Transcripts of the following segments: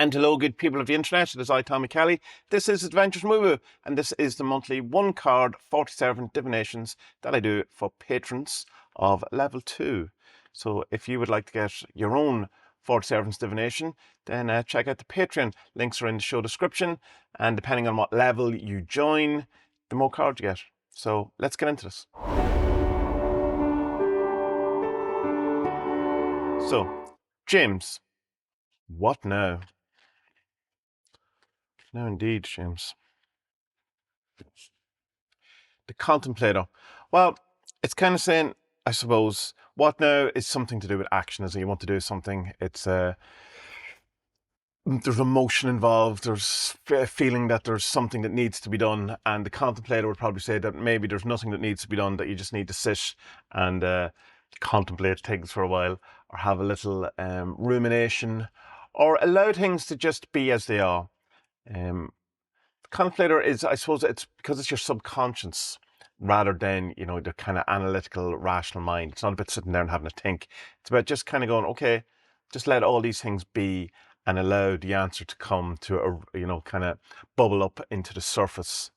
And hello, good people of the internet. It is I, Tommy Kelly. This is Adventures Moo, and this is the monthly one card 47 divinations that I do for patrons of level 2. So if you would like to get your own 47 divination, then check out the Patreon. Links are in the show description, and depending on what level you join, the more cards you get. So let's get into this. So, James, what now? No, indeed, James. The contemplator. Well, it's kind of saying, I suppose, what now is something to do with action. As you want to do something, it's there's emotion involved. There's a feeling that there's something that needs to be done, and the contemplator would probably say that maybe there's nothing that needs to be done. That you just need to sit and contemplate things for a while, or have a little rumination, or allow things to just be as they are. Contemplator is, I suppose, it's because it's your subconscious rather than, the kind of analytical, rational mind. It's not about sitting there and having to think. It's about just kind of going, okay, just let all these things be and allow the answer to come to, kind of bubble up into the surface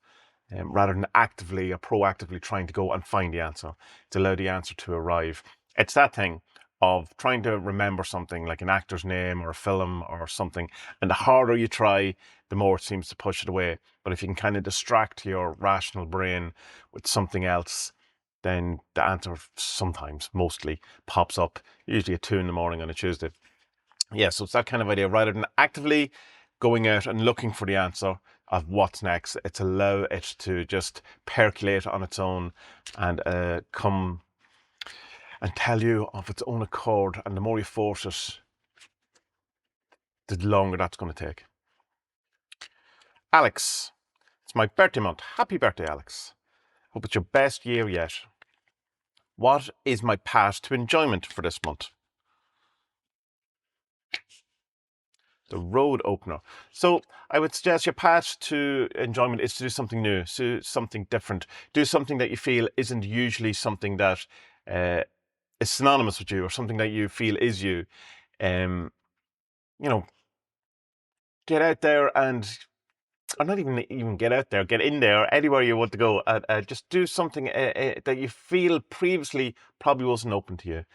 rather than actively or proactively trying to go and find the answer. To allow the answer to arrive. It's that thing of trying to remember something like an actor's name or a film or something, and the harder you try, the more it seems to push it away. But if you can kind of distract your rational brain with something else, then the answer sometimes, mostly, pops up, usually at 2 in the morning on a Tuesday. Yeah, so it's that kind of idea. Rather than actively going out and looking for the answer of what's next, it's allow it to just percolate on its own and come and tell you of its own accord. And the more you force it, the longer that's going to take. Alex, it's my birthday month. Happy birthday, Alex. Hope it's your best year yet. What is my path to enjoyment for this month? The road opener. So I would suggest your path to enjoyment is to do something new, do something different, do something that you feel isn't usually something that is synonymous with you, or something that you feel is you. Get out there and, or not even get out there, get in there, anywhere you want to go. Just do something that you feel previously probably wasn't open to you.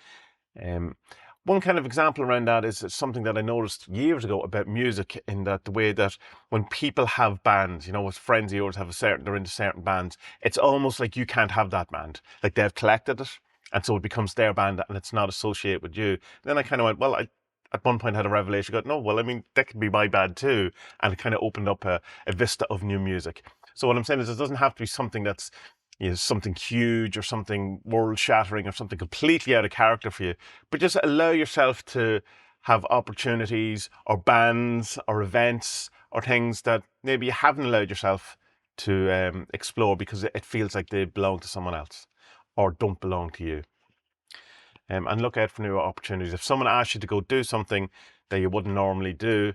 One kind of example around that is something that I noticed years ago about music, in that the way that when people have bands, with friends of yours they're into certain bands, it's almost like you can't have that band. Like they've collected it, and so it becomes their band and it's not associated with you. And then I kind of went, well, I at one point had a revelation, got, no, well, I mean, that could be my band too. And it kind of opened up a vista of new music. So what I'm saying is it doesn't have to be something that's, something huge or something world shattering or something completely out of character for you, but just allow yourself to have opportunities or bands or events or things that maybe you haven't allowed yourself to explore because it feels like they belong to someone else or don't belong to you. And look out for new opportunities. If someone asks you to go do something that you wouldn't normally do,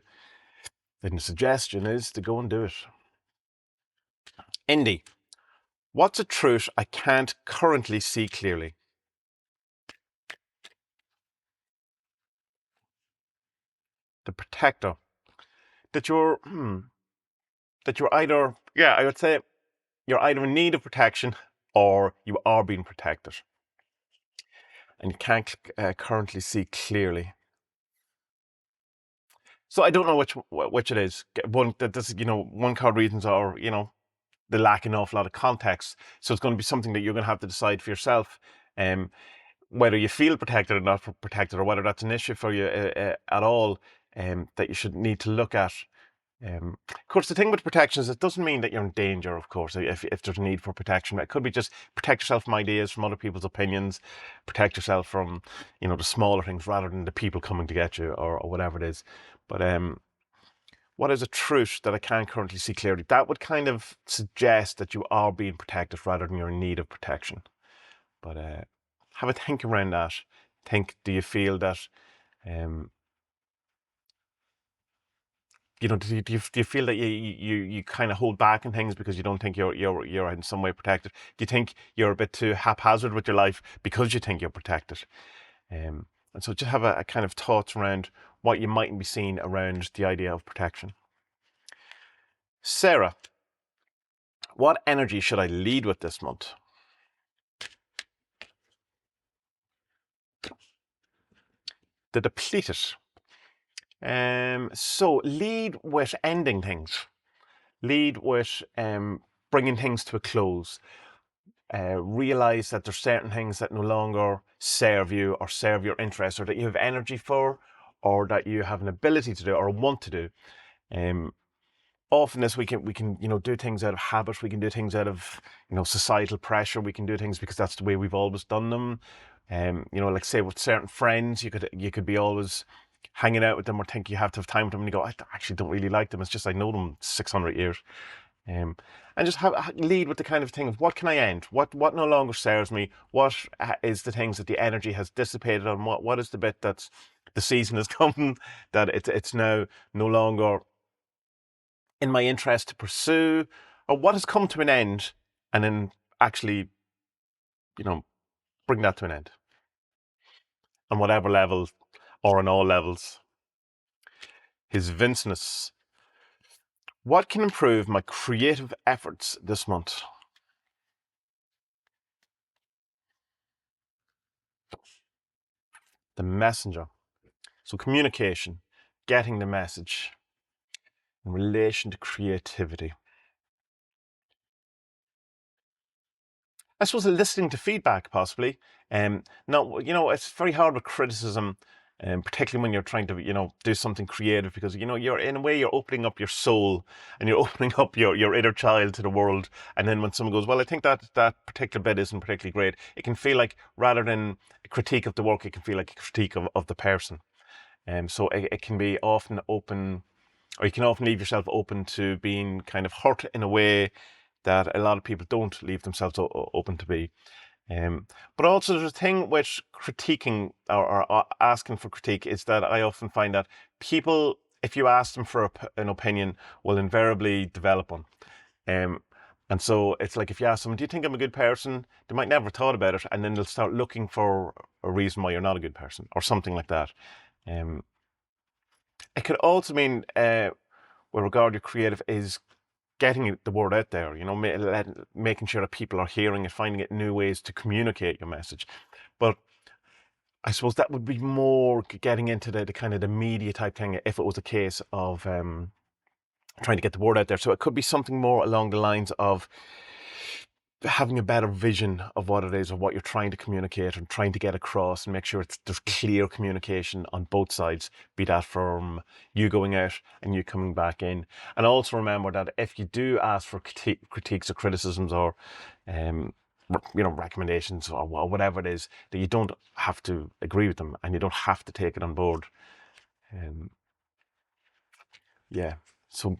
then the suggestion is to go and do it. Indy, what's a truth I can't currently see clearly? The protector. That you're either, I would say you're either in need of protection or you are being protected. And you can't currently see clearly. So I don't know which it is. One card reasons are, they lack an awful lot of context. So it's going to be something that you're going to have to decide for yourself, whether you feel protected or not protected, or whether that's an issue for you at all, that you should need to look at. Of course, the thing with protection is it doesn't mean that you're in danger, of course, if there's a need for protection. It could be just protect yourself from ideas, from other people's opinions, protect yourself from, the smaller things rather than the people coming to get you or whatever it is. But what is a truth that I can't currently see clearly? That would kind of suggest that you are being protected rather than you're in need of protection. But have a think around that. Do you feel that, do you feel that you kind of hold back on things because you don't think you're in some way protected? Do you think you're a bit too haphazard with your life because you think you're protected? And so just have a kind of thoughts around what you mightn't be seeing around the idea of protection. Sarah, what energy should I lead with this month? The depleted. So lead with ending things. Lead with bringing things to a close. Realize that there's certain things that no longer serve you or serve your interests, or that you have energy for, or that you have an ability to do or want to do. Often this we can do things out of habit. We can do things out of societal pressure. We can do things because that's the way we've always done them. Like say with certain friends, you could be always hanging out with them or think you have to have time with them, and you go, I actually don't really like them. It's just I know them 600 years. And just lead with the kind of thing of what can I end? What no longer serves me? What is the things that the energy has dissipated on? What is the bit that's the season has come that it's now no longer in my interest to pursue, or what has come to an end, and then actually, bring that to an end on whatever level or on all levels. His Vinceness. What can improve my creative efforts this month? The Messenger. So communication, getting the message in relation to creativity. I suppose listening to feedback, possibly. Now, it's very hard with criticism, particularly when you're trying to, do something creative, because, you're in a way, you're opening up your soul and you're opening up your inner child to the world. And then when someone goes, well, I think that particular bit isn't particularly great, it can feel like, rather than a critique of the work, it can feel like a critique of the person. So it can be often open, or you can often leave yourself open to being kind of hurt in a way that a lot of people don't leave themselves open to be. But also there's a thing with critiquing or asking for critique is that I often find that people, if you ask them for an opinion, will invariably develop one. And so it's like if you ask them, do you think I'm a good person? They might never have thought about it, and then they'll start looking for a reason why you're not a good person or something like that. Um, it could also mean, with regard to creative, is getting the word out there, making sure that people are hearing it, finding it new ways to communicate your message. But I suppose that would be more getting into the kind of the media type thing if it was a case of trying to get the word out there. So it could be something more along the lines of having a better vision of what it is or what you're trying to communicate and trying to get across, and make sure there's clear communication on both sides, be that from you going out and you coming back in. And also remember that if you do ask for critiques or criticisms or recommendations or whatever it is, that you don't have to agree with them and you don't have to take it on board. Yeah, so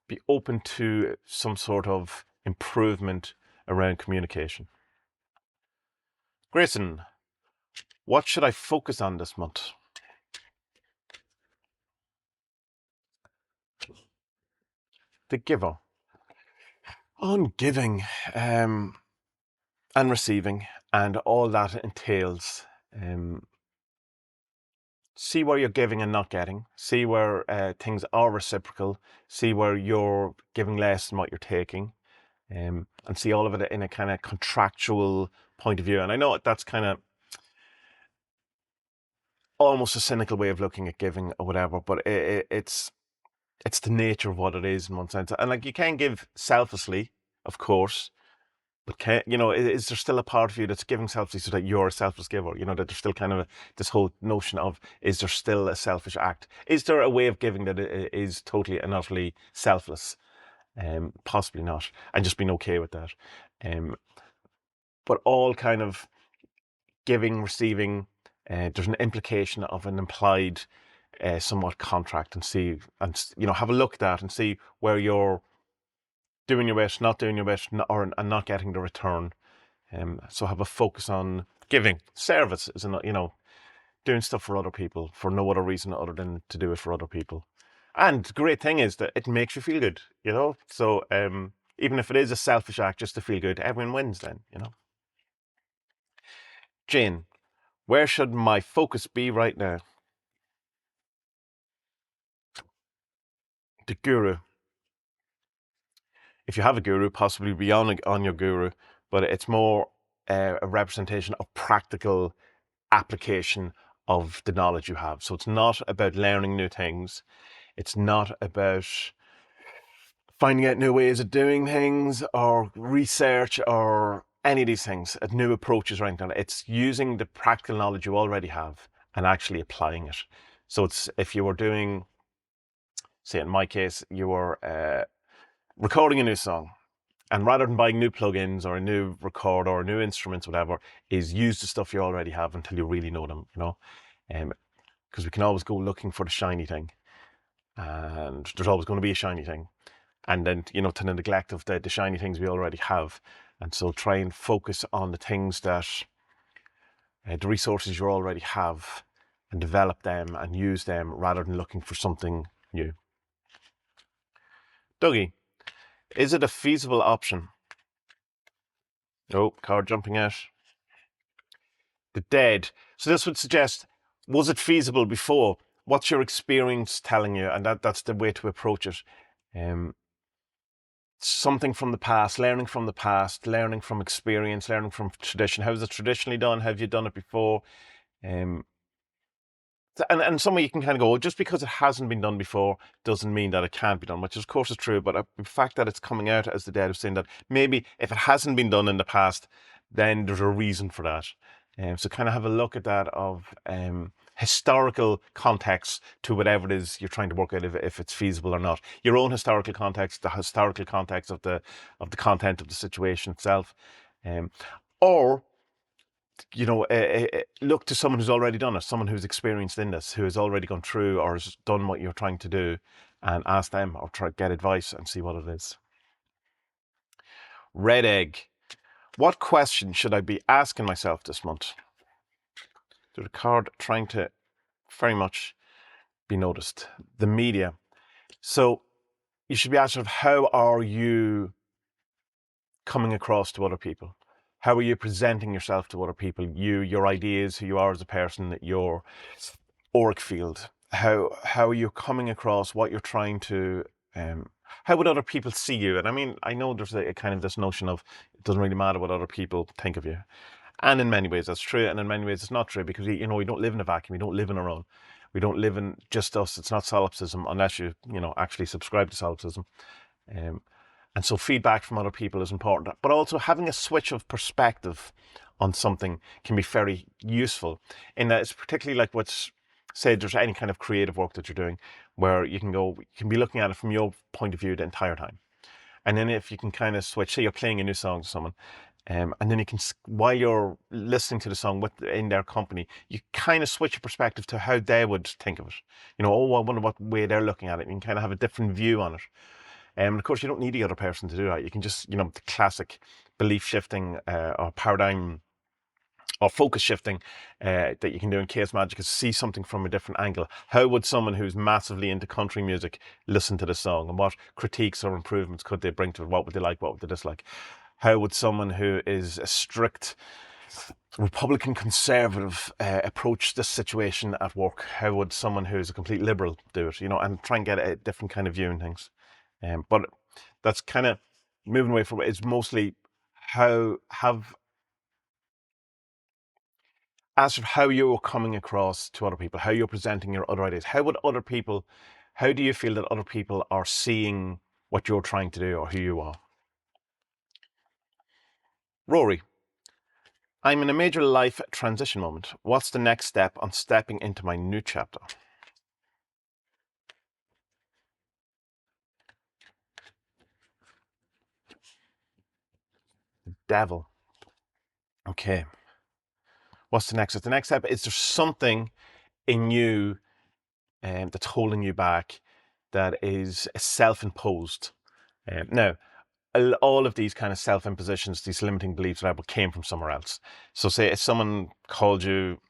be open to some sort of improvement around communication. Grayson, what should I focus on this month? The giver. On giving and receiving and all that entails. See where you're giving and not getting. See where things are reciprocal. See where you're giving less than what you're taking. And see all of it in a kind of contractual point of view. And I know that's kind of almost a cynical way of looking at giving or whatever, but it's the nature of what it is in one sense. And like you can give selflessly, of course, but is there still a part of you that's giving selflessly so that you're a selfless giver? That there's still kind of this whole notion of, is there still a selfish act? Is there a way of giving that is totally and utterly selfless? Possibly not, and just being okay with that. But all kind of giving, receiving, there's an implication of an implied somewhat contract, and have a look at that and see where you're doing your best, not doing your best, and not getting the return. So have a focus on giving. Service is doing stuff for other people for no other reason other than to do it for other people. And the great thing is that it makes you feel good, So even if it is a selfish act just to feel good, everyone wins then. Jane, where should my focus be right now? The guru. If you have a guru, possibly be on your guru, but it's more a representation of practical application of the knowledge you have. So it's not about learning new things. It's not about finding out new ways of doing things or research or any of these things, new approaches or anything. It's using the practical knowledge you already have and actually applying it. So it's if you were doing, say in my case, you were recording a new song, and rather than buying new plugins or a new record or new instruments, whatever, is use the stuff you already have until you really know them, because we can always go looking for the shiny thing, and there's always going to be a shiny thing. And then, to the neglect of the shiny things we already have. And so try and focus on the things that, the resources you already have, and develop them and use them rather than looking for something new. Dougie, is it a feasible option? Oh, card jumping out. The dead. So this would suggest, was it feasible before? What's your experience telling you? And that's the way to approach it. Something from the past, learning from the past, learning from experience, learning from tradition. How is it traditionally done? Have you done it before? And some way you can kind of go, just because it hasn't been done before doesn't mean that it can't be done, which of course is true. But the fact that it's coming out as the dead of saying that maybe if it hasn't been done in the past, then there's a reason for that. So kind of have a look at that of historical context to whatever it is you're trying to work out if it's feasible or not. Your own historical context, the historical context of the content of the situation itself, or look to someone who's already done it, someone who's experienced in this, who has already gone through or has done what you're trying to do, and ask them or try to get advice and see what it is. Red egg. What question should I be asking myself this month? There's a card trying to very much be noticed. The media. So you should be asking, how are you coming across to other people? How are you presenting yourself to other people? Your ideas, who you are as a person, your auric field. How are you coming across? What you're trying to. How would other people see you? And I mean, I know there's a kind of this notion of it doesn't really matter what other people think of you. And in many ways that's true, and in many ways it's not true, because we don't live in a vacuum. We don't live in our own. We don't live in just us. It's not solipsism unless you actually subscribe to solipsism. And so feedback from other people is important, but also having a switch of perspective on something can be very useful. In that, it's particularly like say there's any kind of creative work that you're doing, where you can be looking at it from your point of view the entire time. And then if you can kind of switch, say you're playing a new song to someone, and then you can, while you're listening to the song in their company, you kind of switch your perspective to how they would think of it. I wonder what way they're looking at it. And you can kind of have a different view on it. And of course, you don't need the other person to do that. You can just, the classic belief shifting or paradigm or focus shifting that you can do in Case Magic is see something from a different angle. How would someone who's massively into country music listen to the song, and what critiques or improvements could they bring to it? What would they like? What would they dislike? How would someone who is a strict Republican conservative approach this situation at work? How would someone who's a complete liberal do it? And try and get a different kind of view in things. But that's kind of moving away from it. It's mostly as of how you're coming across to other people, how you're presenting your other ideas. How do you feel that other people are seeing what you're trying to do or who you are? Rory, I'm in a major life transition moment. What's the next step on stepping into my new chapter? Devil. Okay. What's the next step? The next step is, there's something in you that's holding you back, that is self-imposed. Now, all of these kind of self-impositions, these limiting beliefs, whatever, came from somewhere else. So say if someone called you,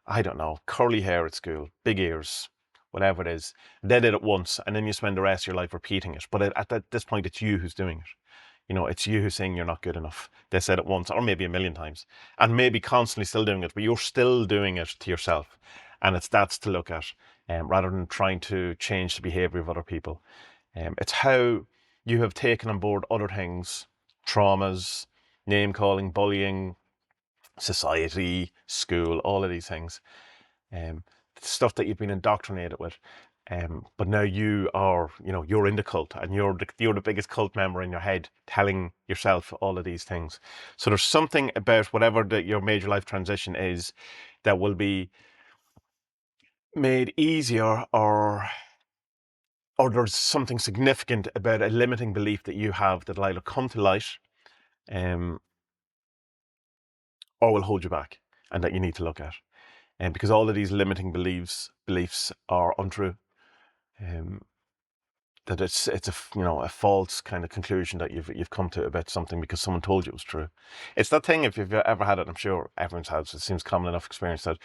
I don't know, curly hair at school, big ears, whatever it is, they did it once, and then you spend the rest of your life repeating it. But at this point, it's you who's doing it. It's you who's saying you're not good enough. They said it once, or maybe a million times, and maybe constantly still doing it, but you're still doing it to yourself. And that's to look at. rather than trying to change the behavior of other people. It's how you have taken on board other things, traumas, name calling, bullying, society, school, all of these things, um, stuff that you've been indoctrinated with. But now you are, you're in the cult, and you're the biggest cult member in your head, telling yourself all of these things. So there's something about whatever your major life transition is that will be made easier, or there's something significant about a limiting belief that you have that will either come to light, um, or will hold you back, and that you need to look at. And because all of these limiting beliefs are untrue. Um, that it's a false kind of conclusion that you've come to about something because someone told you it was true. It's that thing, if you've ever had it, I'm sure everyone's had it. It seems common enough experience that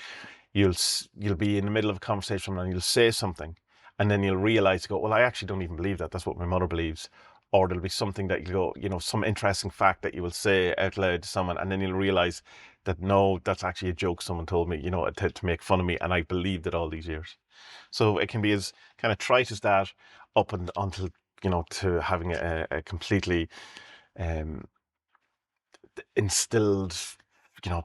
you'll be in the middle of a conversation and you'll say something, and then you'll realize, go, well, I actually don't even believe that. That's what my mother believes. Or there'll be something that you go, some interesting fact that you will say out loud to someone, and then you'll realize that no, that's actually a joke someone told me, to make fun of me, and I believed it all these years. So it can be as kind of trite as that, up and until to having a completely um, instilled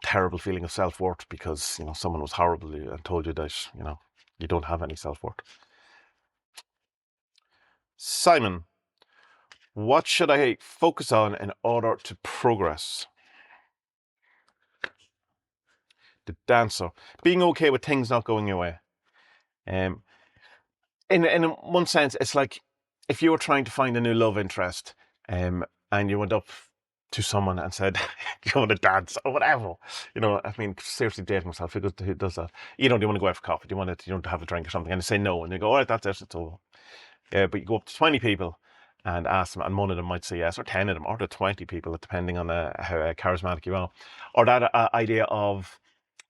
terrible feeling of self-worth because someone was horrible to you and told you that you don't have any self-worth. Simon, what should I focus on in order to progress? The dancer, being okay with things not going your way. Um, in one sense, it's like if you were trying to find a new love interest, and you went up to someone and said, "Do you want to dance or whatever?" I mean, seriously, dating myself, who does that? Do you want to go out for coffee? Do you want to have a drink or something? And they say no, and you go, "All right, that's it, it's over." But you go up to 20 people and ask them, and one of them might say yes, or 10 of them, or the 20 people, depending on how charismatic you are, or that idea of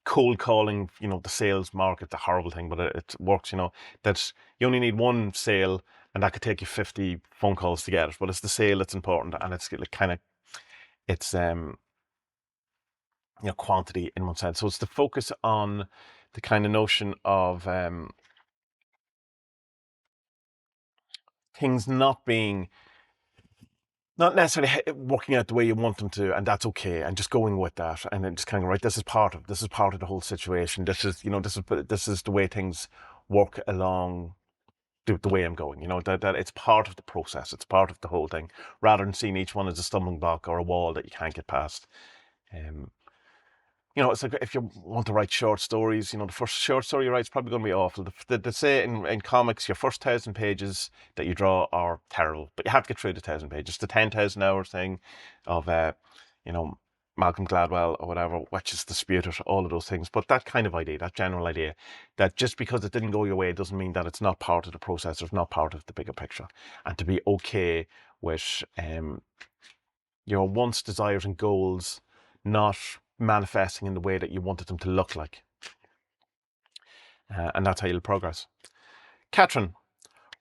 cold calling, the sales market, the horrible thing, but it works, that you only need one sale and that could take you 50 phone calls to get it, but it's the sale that's important, and it's kind of, it's, quantity in one sense. So it's the focus on the kind of notion of things not necessarily working out the way you want them to, and that's okay, and just going with that, and then just kind of, right, this is part of the whole situation. This is this is the way things work along the way I'm going. That it's part of the process. It's part of the whole thing, rather than seeing each one as a stumbling block or a wall that you can't get past. Um, it's like if you want to write short stories, the first short story you write is probably going to be awful. They say in comics, your first 1,000 pages that you draw are terrible, but you have to get through the 1,000 pages. The 10,000 hour thing of, you know, Malcolm Gladwell or whatever, which is disputed, all of those things. But that kind of idea, that general idea, that just because it didn't go your way doesn't mean that it's not part of the process or it's not part of the bigger picture. And to be okay with your wants, desires, and goals not manifesting in the way that you wanted them to look like. And that's how you'll progress. Catherine,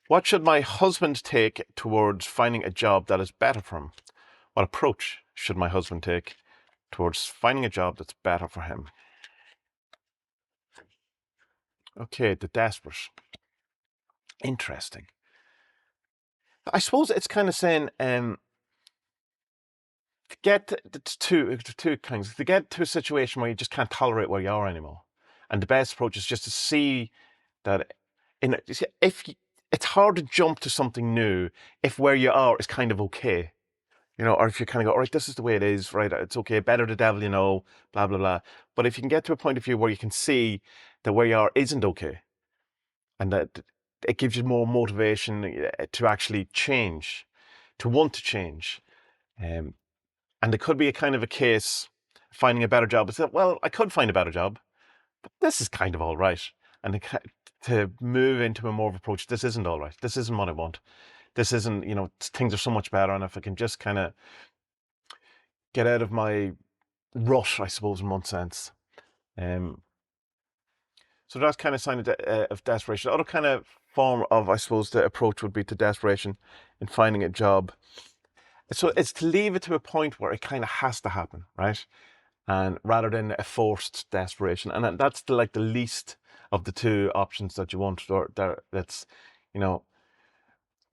what should my husband take towards finding a job that is better for him? What approach should my husband take towards finding a job that's better for him? Okay, the desperate. Interesting. I suppose it's kind of saying, to get two kinds, to get to a situation where you just can't tolerate where you are anymore. And the best approach is just to see that it's hard to jump to something new if where you are is kind of okay, or if you kind of go, all right, this is the way it is, right? It's okay, better the devil, blah, blah, blah. But if you can get to a point of view where you can see that where you are isn't okay, and that it gives you more motivation to actually change, to want to change. Um, and it could be a kind of a case finding a better job. It's that, well, I could find a better job, but this is kind of all right. And to move into a more of approach, this isn't all right. This isn't what I want. This isn't, things are so much better. And if I can just kind of get out of my rut, I suppose, in one sense. So that's kind of sign of desperation. Other kind of form of, I suppose, the approach would be to desperation in finding a job. So it's to leave it to a point where it kind of has to happen, right? And rather than a forced desperation. And that's the least of the two options that you want, or that's, you know,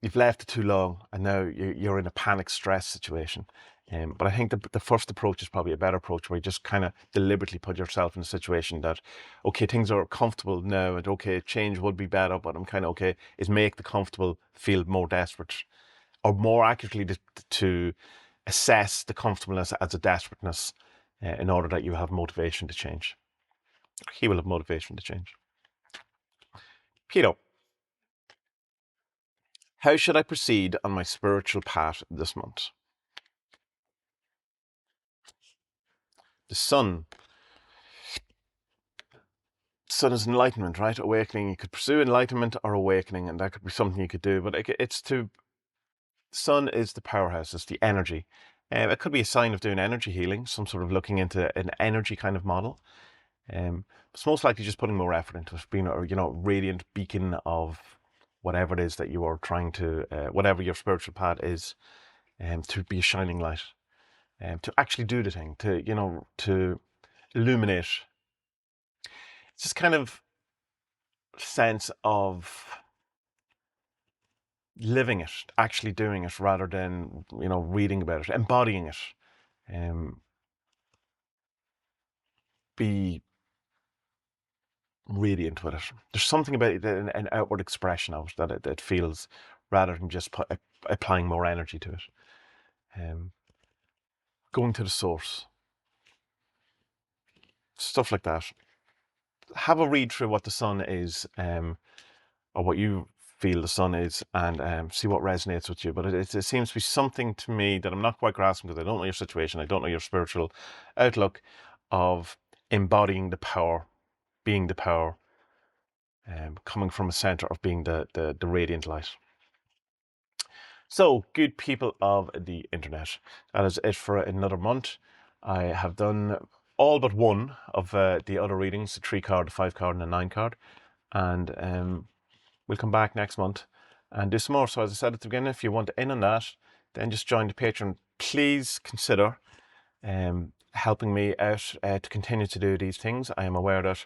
you've left it too long and now you're in a panic stress situation. But I think the first approach is probably a better approach, where you just kind of deliberately put yourself in a situation that, okay, things are comfortable now, and okay, change would be better, but I'm kind of okay, is make the comfortable feel more desperate, or more accurately to assess the comfortableness as a desperateness, in order that you have motivation to change. He will have motivation to change. Peter, how should I proceed on my spiritual path this month? The sun. Sun is enlightenment, right? Awakening. You could pursue enlightenment or awakening, and that could be something you could do. But it's to sun is the powerhouse. It's the energy. It could be a sign of doing energy healing, some sort of looking into an energy kind of model. It's most likely just putting more effort into it, being a radiant beacon of whatever it is that you are trying to, whatever your spiritual path is, to be a shining light, to actually do the thing, to illuminate. It's this kind of sense of living it, actually doing it, rather than reading about it, embodying it. Be radiant with it. There's something about it, an outward expression of it, that it feels, rather than just applying more energy to it. Going to the source, stuff like that. Have a read through what the sun is, or what you feel the sun is, and see what resonates with you. But it seems to be something to me that I'm not quite grasping, because I don't know your situation, I don't know your spiritual outlook, of embodying the power, being the power, coming from a center of being the radiant light. So, good people of the internet, that is it for another month. I have done all but one of the other readings, the 3 card, the 5 card, and the 9 card. And we'll come back next month and do some more. So, as I said at the beginning, if you want in on that, then just join the Patreon. Please consider helping me out to continue to do these things. I am aware that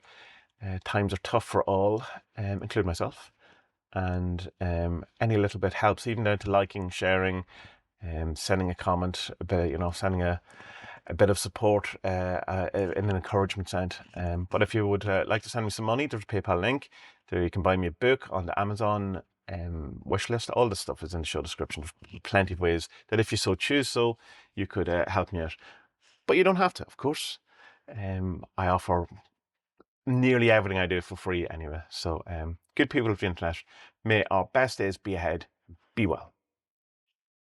times are tough for all, including myself. And any little bit helps, even down to liking, sharing, sending a comment, sending a bit of support in an encouragement sense. But if you would like to send me some money, there's a PayPal link. There you can buy me a book on the Amazon wish list. All this stuff is in the show description. There's plenty of ways that, if you so choose, so you could help me out. But you don't have to, of course. I offer nearly everything I do for free anyway. So good people of the internet, may our best days be ahead. Be well.